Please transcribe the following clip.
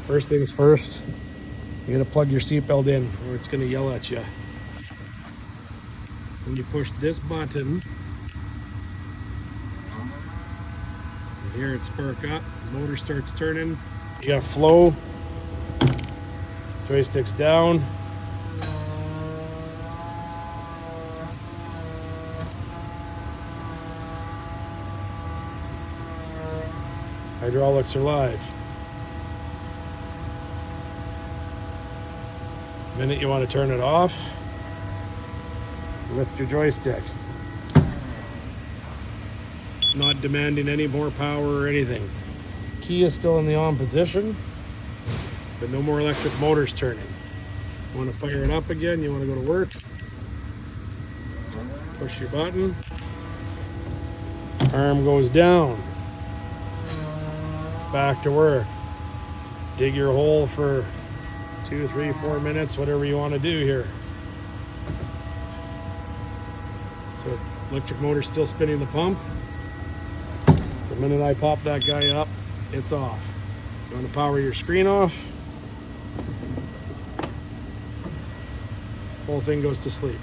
First things first, you gotta plug your seatbelt in or it's gonna yell at you. When you push this button, you hear it spark up, the motor starts turning. You got flow, joystick's down. Hydraulics are live. The minute you want to turn it off, lift your joystick. It's not demanding any more power or anything. Key is still in the on position, but no more electric motors turning. You want to fire it up again, you want to go to work, push your button, arm goes down, back to work. Dig your hole for 2, 3, 4 minutes, whatever you want to do here. So electric motor's still spinning the pump. The minute I pop that guy up, it's off. You want to power your screen off, whole thing goes to sleep.